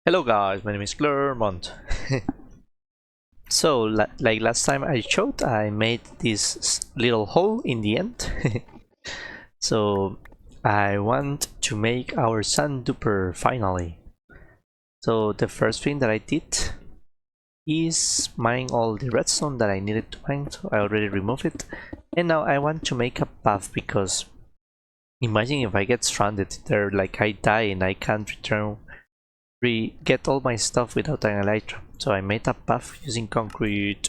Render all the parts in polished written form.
Hello guys, my name is Clermont. So, like last time I showed, I made this little hole in the end. So, I want to make our sun duper finally. So, the first thing that I did is mine all the redstone that I needed to mine, so I already removed it. And now I want to make a path because imagine if I get stranded there, like I die and I can't get all my stuff without an elytra. So I made a path using concrete.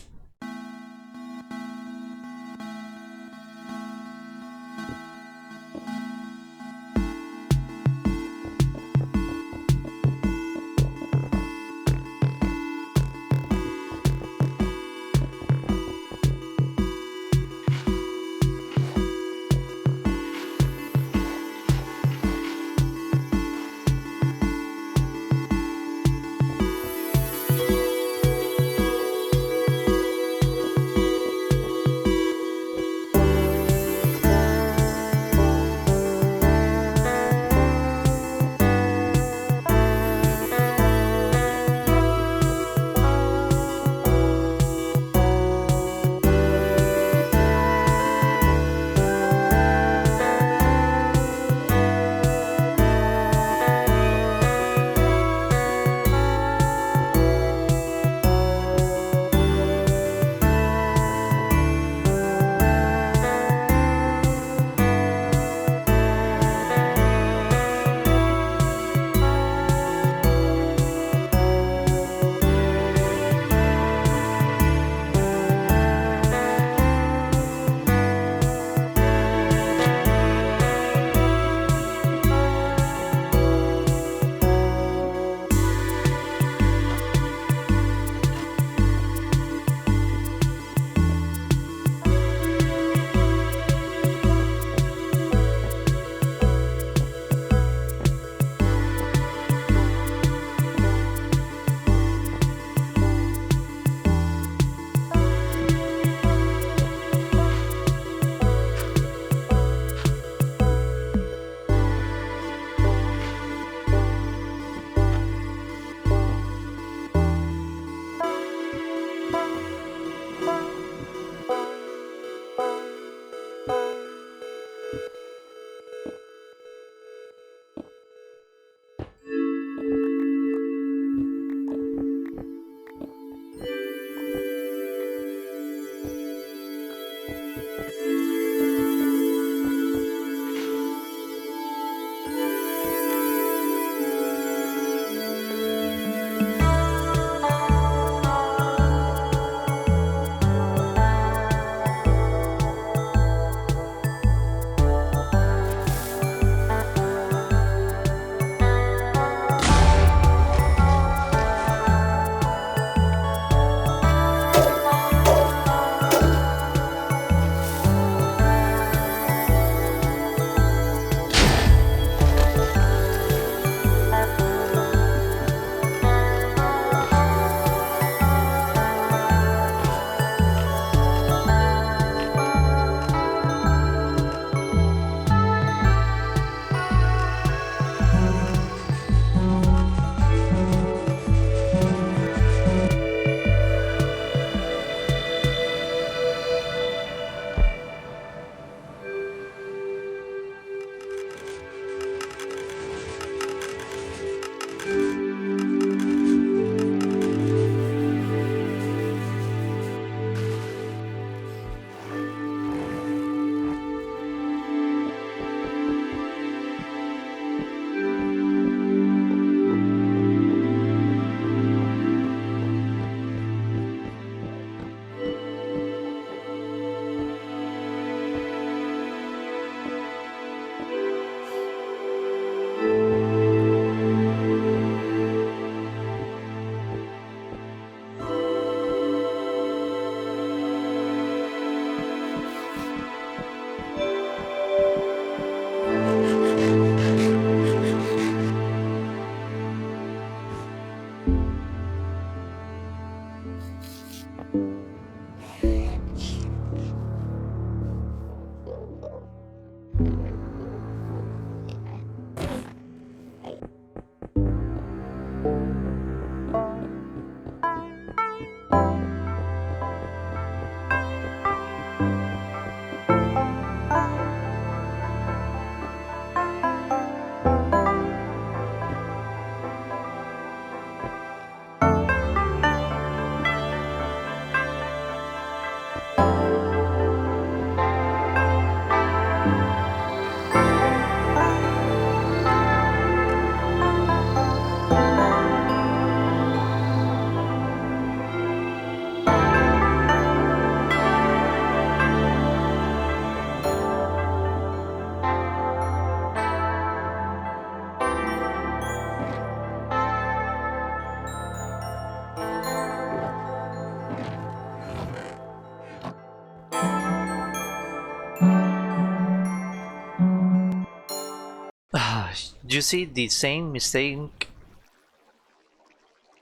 Do you see the same mistake,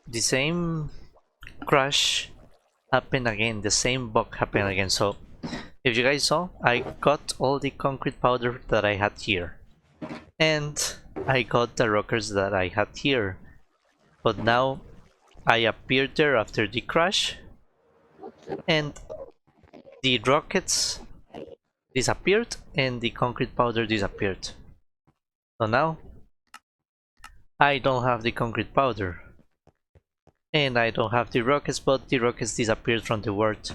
the same crash happen again, the same bug happen again? So if you guys saw, I got all the concrete powder that I had here, and I got the rockers that I had here, but now I appeared there after the crash, and the rockets disappeared and the concrete powder disappeared. So now I don't have the concrete powder, and I don't have the rockets, but the rockets disappeared from the world.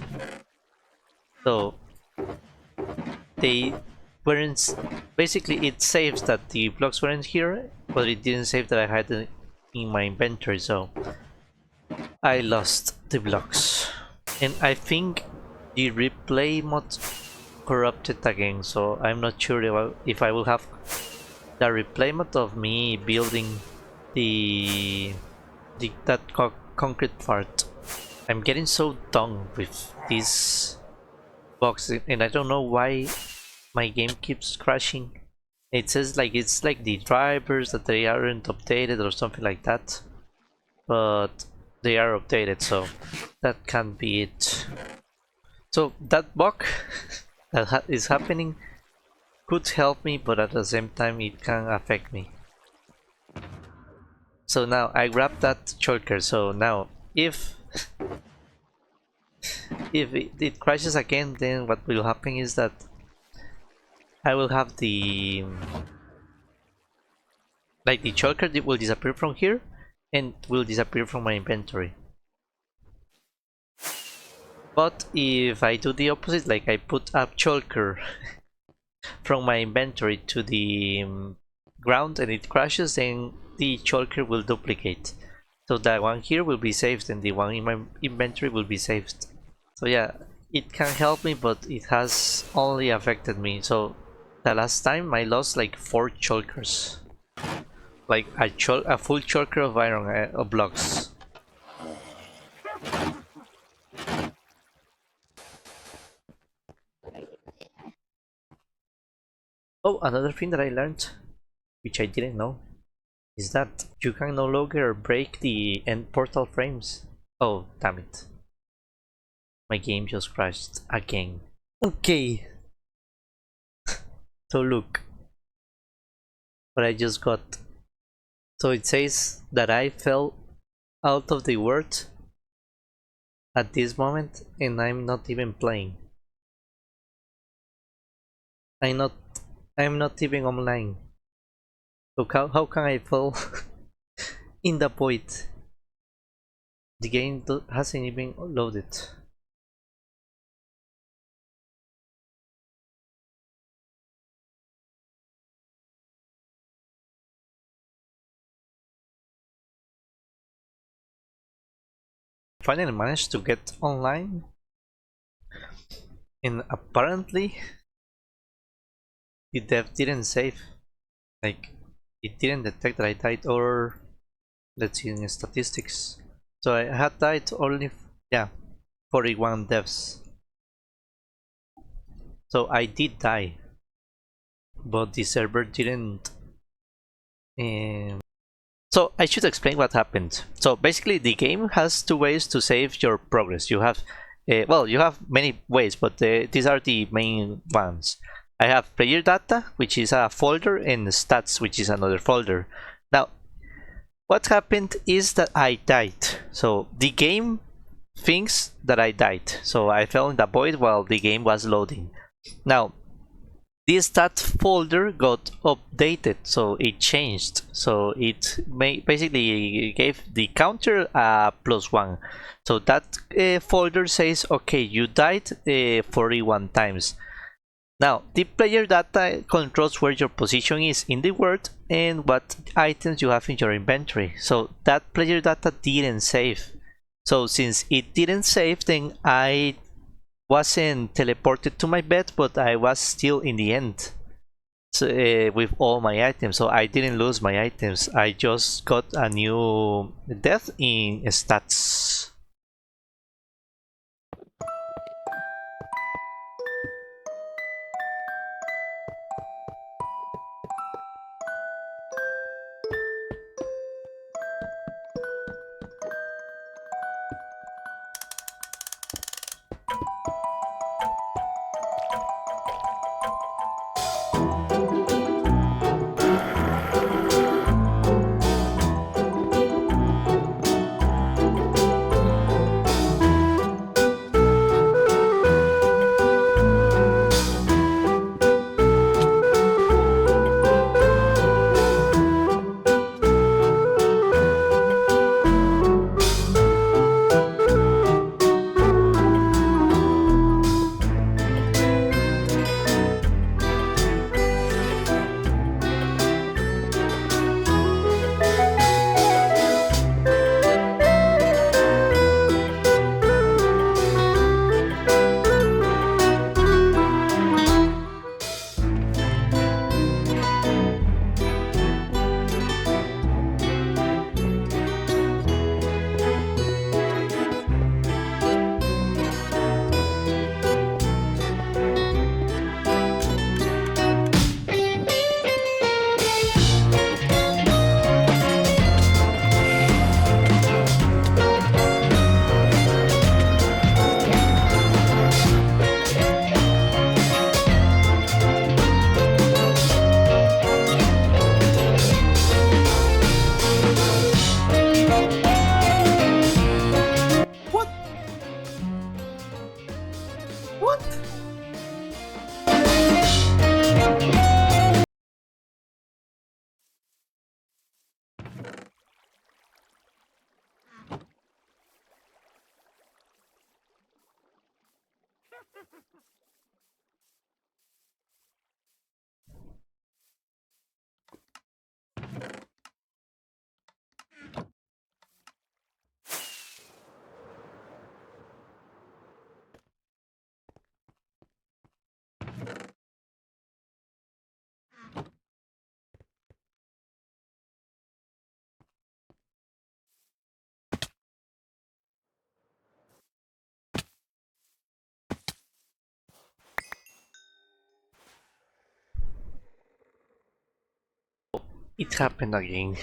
So they weren't, basically it saves that the blocks weren't here, but it didn't save that I had it in my inventory, so I lost the blocks. And I think the replay mod corrupted again, so I'm not sure if I will have the replay mod of me building that concrete part. I'm getting so done with this box, and I don't know why my game keeps crashing. It says like it's like the drivers that they aren't updated or something like that, but they are updated, so that can't be it. So that bug that is happening could help me, but at the same time it can affect me. So now I grabbed that shulker, so now if it crashes again, then what will happen is that I will have the shulker will disappear from here and will disappear from my inventory. But if I do the opposite, like I put a shulker from my inventory to the ground and it crashes, then the shulker will duplicate. So that one here will be saved and the one in my inventory will be saved. So yeah, it can help me, but it has only affected me. So the last time I lost like 4 shulkers. Like a full shulker of iron of blocks. Oh, another thing that I learned, which I didn't know, is that you can no longer break the end portal frames. Oh, damn it. My game just crashed again. Okay. So look what I just got. So it says that I fell out of the world at this moment and I'm not even playing. I'm not even online. So how can I fall in the void? The game hasn't even loaded. Finally managed to get online, and apparently the dev didn't save. Like, it didn't detect that I died, or let's see in statistics. So I had died only, yeah, 41 deaths. So I did die, but the server didn't. So I should explain what happened. So basically the game has 2 ways to save your progress. You have, well, you have many ways, but these are the main ones. I have player data, which is a folder, and stats, which is another folder. Now, what happened is that I died. So the game thinks that I died. So I fell in the void while the game was loading. Now, this stat folder got updated, so it changed. So it basically gave the counter a +1. So that folder says, okay, you died 41 times. Now, the player data controls where your position is in the world and what items you have in your inventory. So that player data didn't save. So since it didn't save, then I wasn't teleported to my bed, but I was still in the end. So, with all my items. So I didn't lose my items. I just got a new death in stats. It happened again.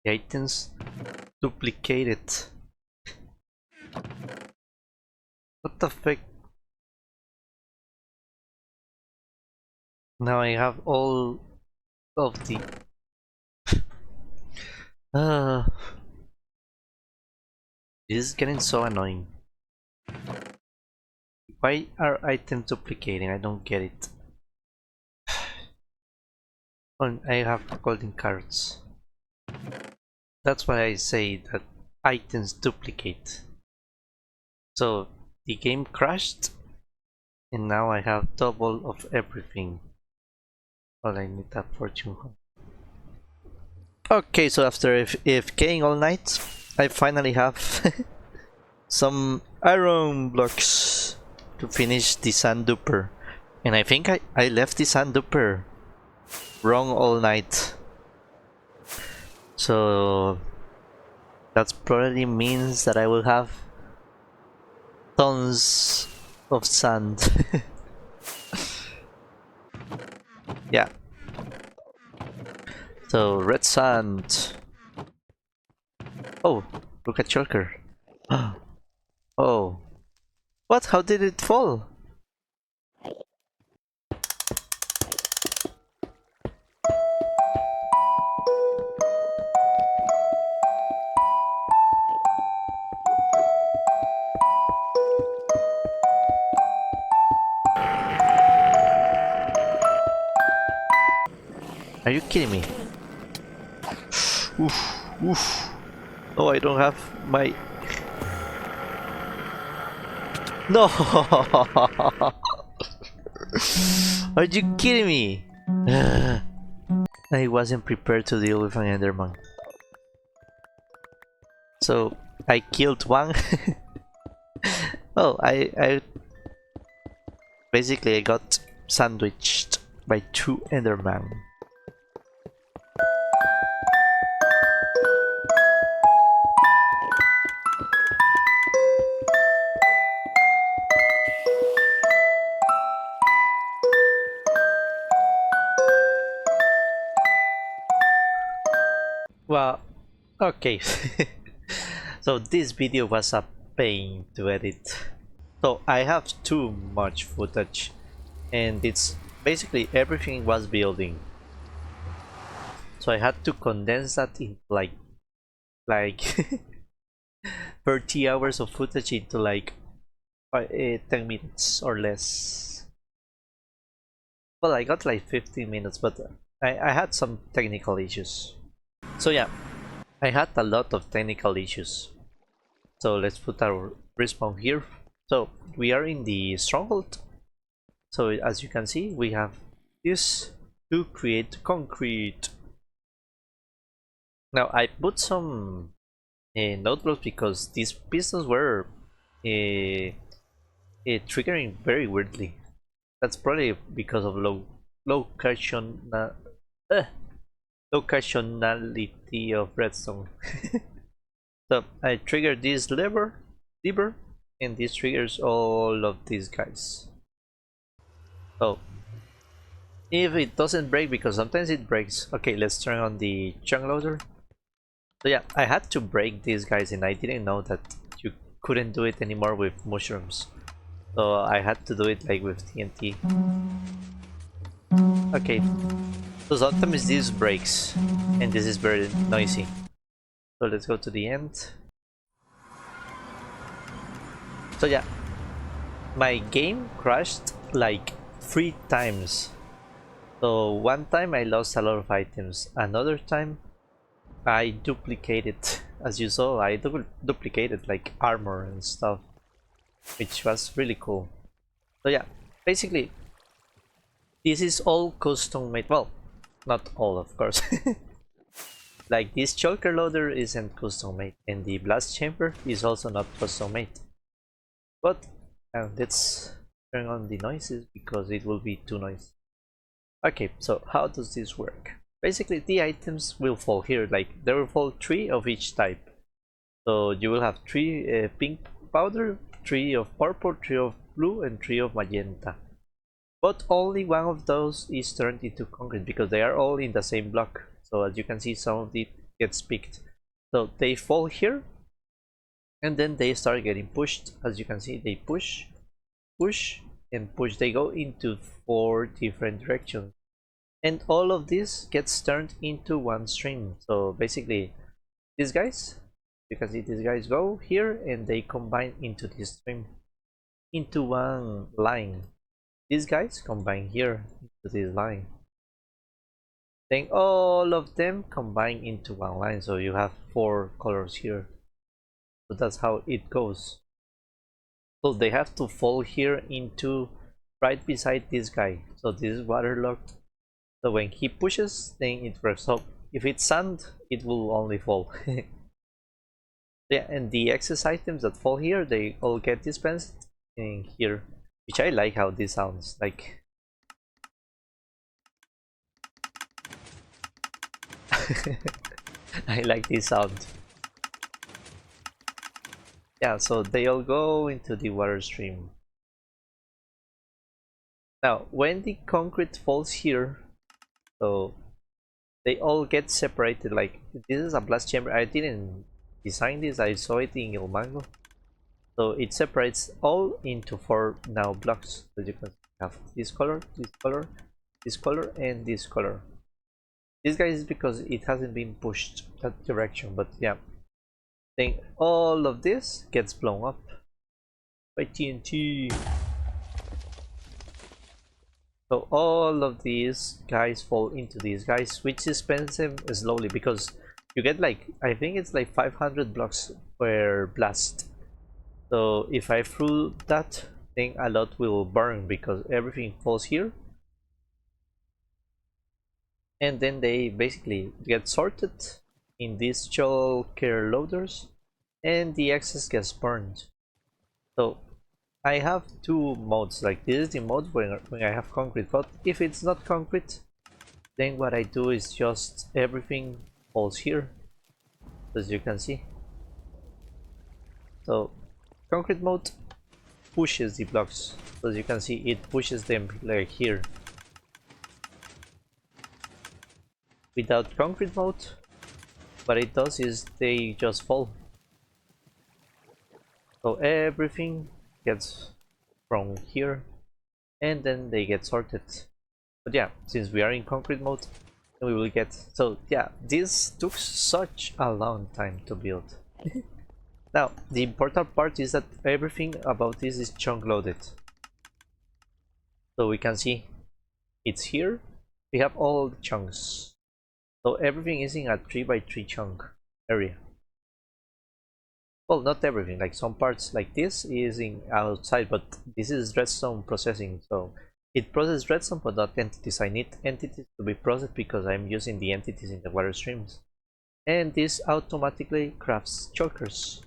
The items duplicated. What the fuck? Now I have all of the... Uh, this is getting so annoying. Why are items duplicating? I don't get it. Oh, I have golden cards. That's why I say that items duplicate. So the game crashed and now I have double of everything. All I need that fortune. Okay, so after AFKing all night, I finally have some iron blocks to finish the sand duper. And I think I left the sand duper wrong all night. So that probably means that I will have tons of sand. Yeah. So red sand. Oh, look at Joker. Oh. What? How did it fall? Are you kidding me? Oof, oof. No, I don't have my... No! Are you kidding me? I wasn't prepared to deal with an Enderman. So, I killed one. Oh, I basically I got sandwiched by 2 Enderman. Well, okay. So this video was a pain to edit. So I have too much footage, and it's basically everything was building. So I had to condense that in like 30 hours of footage into like 10 minutes or less. Well, I got like 15 minutes, but I had some technical issues. So yeah, I had a lot of technical issues. So let's put our respawn here. So we are in the stronghold. So as you can see, we have this to create concrete. Now I put some node blocks because these pistons were triggering very weirdly. That's probably because of locationality of redstone. So I trigger this lever, and this triggers all of these guys. So if it doesn't break, because sometimes it breaks. Okay, let's turn on the chunk loader. So yeah, I had to break these guys, and I didn't know that you couldn't do it anymore with mushrooms. So I had to do it like with TNT. Okay, so sometimes this breaks, and this is very noisy. So let's go to the end. So yeah, my game crashed like 3 times. So one time I lost a lot of items, another time I duplicated, as you saw, I duplicated like armor and stuff, which was really cool. So yeah, basically this is all custom made. Well, not all, of course. Like this choker loader isn't custom made, and the blast chamber is also not custom made. But let's turn on the noises because it will be too noisy. Okay, so how does this work? Basically the items will fall here, like there will fall 3 of each type. So you will have 3 pink powder, 3 of purple, 3 of blue, and 3 of magenta. But only one of those is turned into concrete because they are all in the same block. So as you can see, some of it gets picked. So they fall here, and then they start getting pushed. As you can see, they push, push, and push. They go into 4 different directions. And all of this gets turned into one stream. So basically, these guys, you can see these guys go here and they combine into this stream, into one line. These guys combine here into this line. Then all of them combine into one line. So you have 4 colors here. So that's how it goes. So they have to fall here into right beside this guy. So this is waterlogged. So when he pushes, then it works. So if it's sand, it will only fall. Yeah, and the excess items that fall here, they all get dispensed in here, which I like how this sounds like. I like this sound. Yeah, so they all go into the water stream. Now, when the concrete falls here, so they all get separated. Like this is a blast chamber. I didn't design this, I saw it in El Mango. So it separates all into 4 now blocks. So you can have this color, this color, this color, and this color. This guy is because it hasn't been pushed that direction, but yeah. Then all of this gets blown up by TNT. So all of these guys fall into these guys, which is expensive slowly because you get like, I think it's like 500 blocks per blast. So if I threw that thing, a lot will burn because everything falls here. And then they basically get sorted in these shulker loaders and the excess gets burned. So I have two modes, like this is the mode when I have concrete, but if it's not concrete, then what I do is just everything falls here, as you can see. So concrete mode pushes the blocks, as you can see it pushes them like here. Without concrete mode, what it does is they just fall. So everything gets from here and then they get sorted. But yeah, since we are in concrete mode, we will get, so yeah, this took such a long time to build. Now the important part is that everything about this is chunk loaded, so we can see it's here. We have all the chunks, so everything is in a 3x3 chunk area. Well, not everything, like some parts like this is in outside, but this is redstone processing, so it processes redstone but not entities. I need entities to be processed because I'm using the entities in the water streams, and this automatically crafts chokers.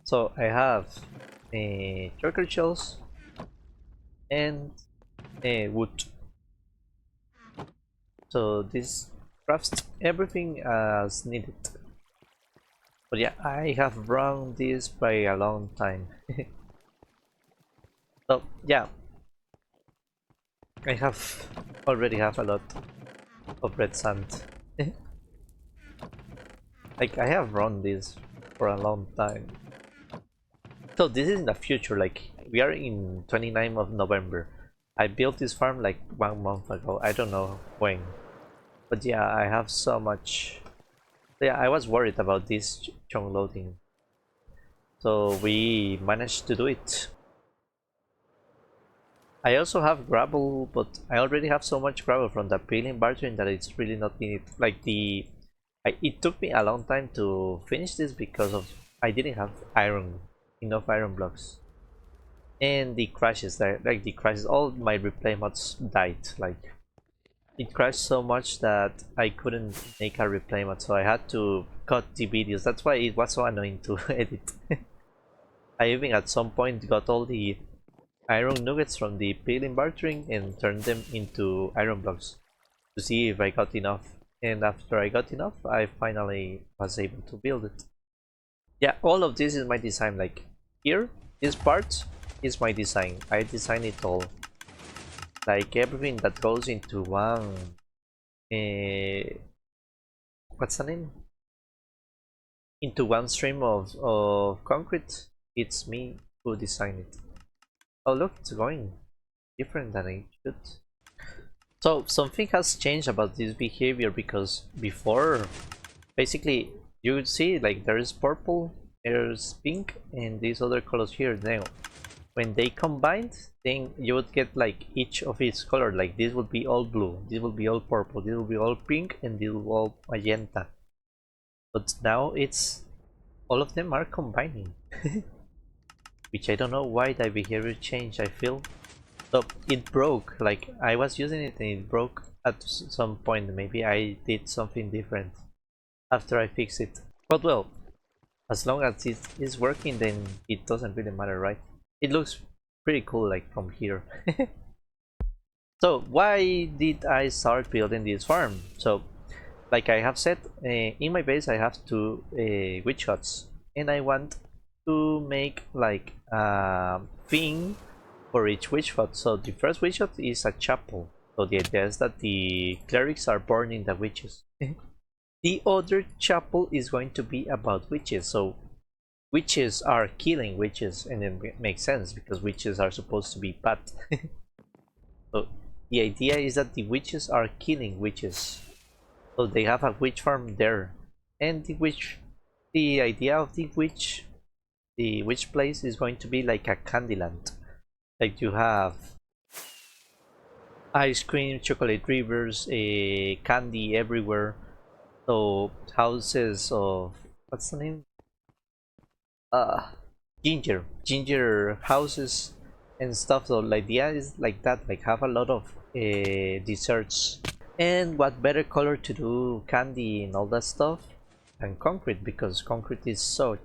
So I have choker shells and wood. So this crafts everything as needed. But yeah, I have run this by a long time. So yeah, I already have a lot of red sand. Like I have run this for a long time. So this is in the future, like we are in 29th of November. I built this farm like 1 month ago, I don't know when. But yeah, I have so much. Yeah, I was worried about this chunk loading. So we managed to do it. I also have gravel, but I already have so much gravel from the peeling bartering that it's really not needed. Like it took me a long time to finish this because of I didn't have enough iron blocks. And the crashes, like the crashes, all my replay mods died. Like it crashed so much that I couldn't make a replay mod, so I had to cut the videos. That's why it was so annoying to edit. I even at some point got all the iron nuggets from the peeling bartering and turned them into iron blocks to see if I got enough. And after I got enough, I finally was able to build it. Yeah, all of this is my design. Like here, this part is my design. I designed it all. Like everything that goes into one. What's the name? Into one stream of concrete. It's me who designed it. Oh look, it's going different than it should. So something has changed about this behavior because before, basically, you would see like there's purple, there's pink, and these other colors here. Now, when they combined, then you would get like each of its color. Like this would be all blue, this will be all purple, this will be all pink, and this will be all magenta. But now it's all of them are combining, which I don't know why that behavior changed. I feel. So it broke, like I was using it and it broke at some point. Maybe I did something different after I fixed it. But well, as long as it is working, then it doesn't really matter, right? It looks pretty cool like from here. So why did I start building this farm? So like I have said, in my base I have two witch huts, and I want to make like a thing for each witch hut. So the first witch hut is a chapel. So the idea is that the clerics are burning the witches. The other chapel is going to be about witches. So witches are killing witches, and it makes sense because witches are supposed to be bad. So the idea is that the witches are killing witches. So they have a witch farm there, and the idea of the witch the which place is going to be like a Candyland. Like you have ice cream, chocolate rivers, candy everywhere. So houses of what's the name? Uh, ginger houses and stuff. So like the idea is like that, like have a lot of desserts. And what better color to do candy and all that stuff than concrete, because concrete is so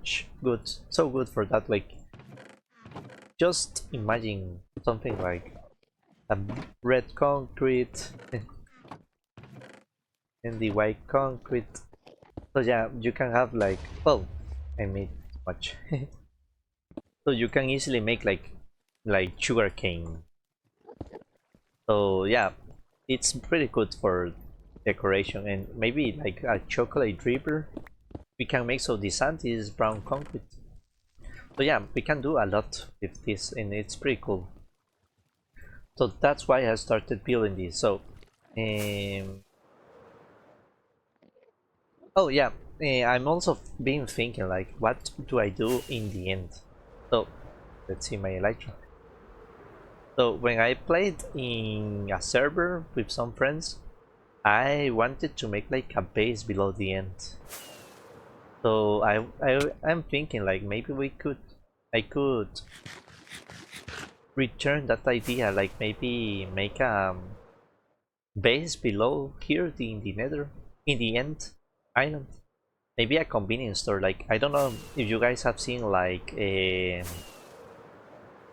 good for that. Like just imagine something like a red concrete and the white concrete. So yeah, you can have like, well, I made much. So you can easily make like sugar cane. So yeah, it's pretty good for decoration, and maybe like a chocolate river we can make. So the sand is brown concrete. So yeah, we can do a lot with this, and it's pretty cool. So that's why I started building this. So oh yeah, I'm also been thinking like, what do I do in the end? So let's see my electron. So when I played in a server with some friends, I wanted to make like a base below the end. So I'm thinking like maybe I could return that idea, like maybe make a base below here in the nether, in the end island. Maybe a convenience store. Like I don't know if you guys have seen like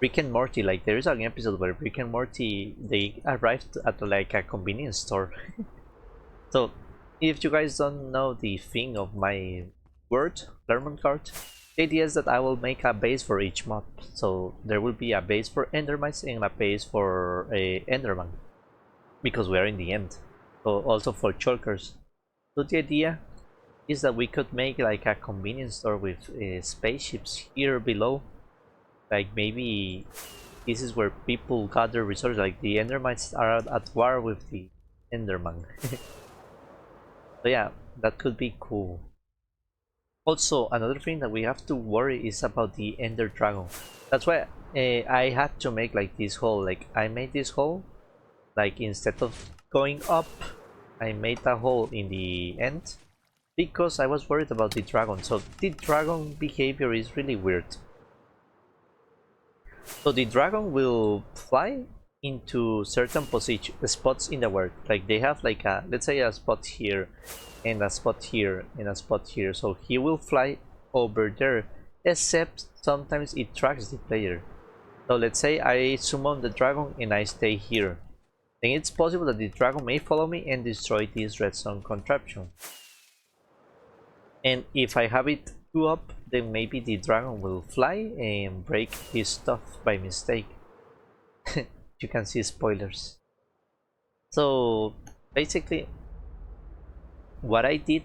Rick and Morty. Like there is an episode where Rick and Morty they arrived at like a convenience store. So if you guys don't know the thing of my word Clermontgard, the idea is that I will make a base for each mob. So there will be a base for endermites and a base for a enderman, because we are in the end. So also for chokers. So the idea is that we could make like a convenience store with spaceships here below. Like maybe this is where people gather resources, like the endermites are at war with the enderman. So yeah, that could be cool. Also, another thing that we have to worry is about the ender dragon. That's why I had to make like this hole. Like I made this hole, like instead of going up, I made a hole in the end because I was worried about the dragon. So the dragon behavior is really weird. So the dragon will fly into certain position spots in the world. Like they have like a, let's say, a spot here and a spot here and a spot here. So he will fly over there, except sometimes it tracks the player. So let's say I summon the dragon and I stay here. Then it's possible that the dragon may follow me and destroy this redstone contraption. And if I have it go up, then maybe the dragon will fly and break his stuff by mistake. You can see spoilers. So basically what I did,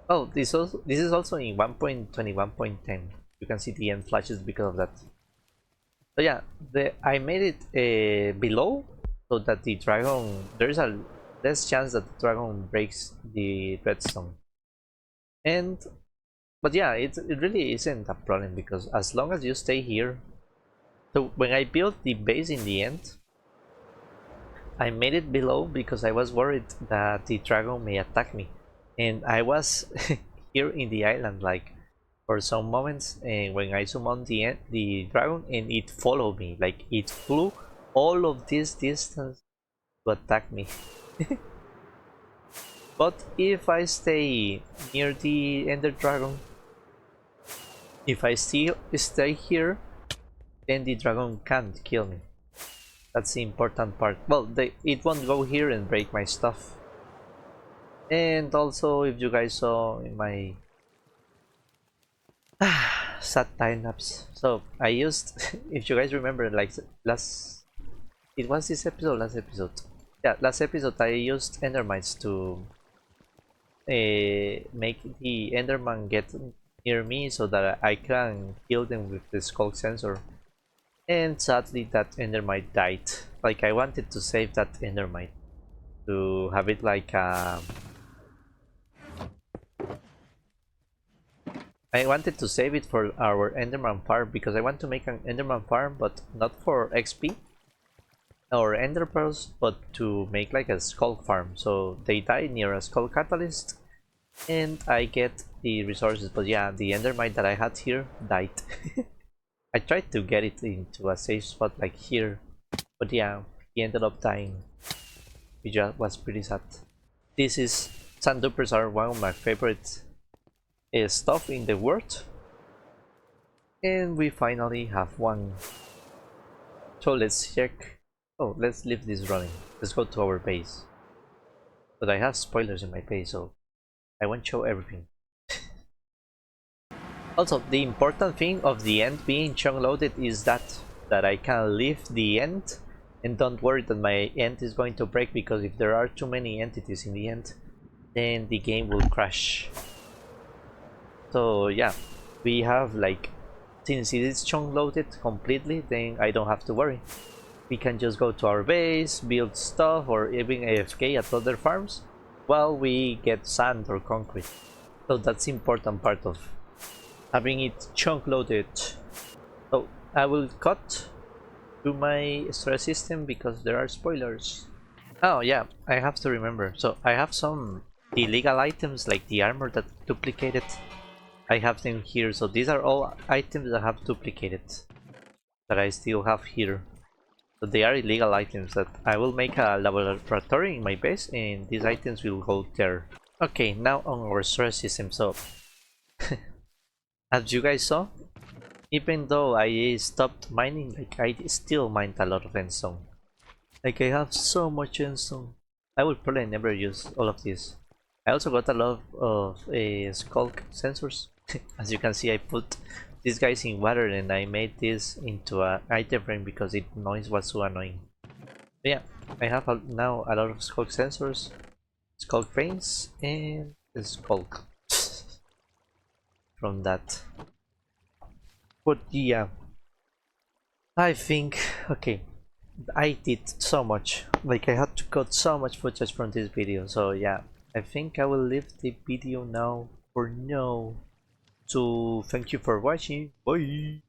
oh, this is also in 1.21.10. You can see the end flashes because of that. So yeah, I made it below so that the dragon, there's a less chance that the dragon breaks the redstone. And but yeah, it really isn't a problem, because as long as you stay here. So when I built the base in the end, I made it below because I was worried that the dragon may attack me, and I was here in the island like for some moments, and when I summoned the dragon, and it followed me, like it flew all of this distance to attack me. But if I stay near the ender dragon, if I still stay here, then the dragon can't kill me. That's the important part. Well, it won't go here and break my stuff. And also, if you guys saw in my sad time lapse, so I used, if you guys remember, like last, it was this episode, last episode. Yeah, last episode I used endermites to make the enderman get near me so that I can kill them with the skull sensor. And sadly that endermite died. Like I wanted to save that endermite to have it like I wanted to save it for our Enderman farm because I want to make an Enderman farm, but not for XP or Ender pearls, but to make like a skull farm. So they die near a skull catalyst, and I get the resources. But yeah, the Endermite that I had here died. I tried to get it into a safe spot like here, but yeah, he ended up dying, which was pretty sad. This is Sand Dupers are one of my favorite stuff in the world, and we finally have one. So let's check. Oh, let's leave this running. Let's go to our base. But I have spoilers in my base, so I won't show everything. Also, the important thing of the end being chunk loaded is that I can leave the end and don't worry that my end is going to break, because if there are too many entities in the end, then the game will crash. So yeah, we have like, since it is chunk loaded completely, then I don't have to worry. We can just go to our base, build stuff, or even AFK at other farms while we get sand or concrete. So that's the important part of having it chunk loaded. So I will cut to my stress system because there are spoilers. Oh yeah, I have to remember. So I have some illegal items like the armor that duplicated. I have them here, so these are all items that have duplicated that I still have here. So they are illegal items that I will make a laboratory in my base, and these items will go there. Okay, now on our stress system. So as you guys saw, even though I stopped mining, like I still mined a lot of endstone. Like I have so much endstone. I will probably never use all of this. I also got a lot of skulk sensors. As you can see, I put these guys in water and I made this into an item frame because its noise was so annoying. But yeah, I have now a lot of skulk sensors, skulk frames, and a skulk from that. But yeah, I think, okay, I did so much, like I had to cut so much footage from this video, so yeah, I think I will leave the video now for now. So thank you for watching, bye!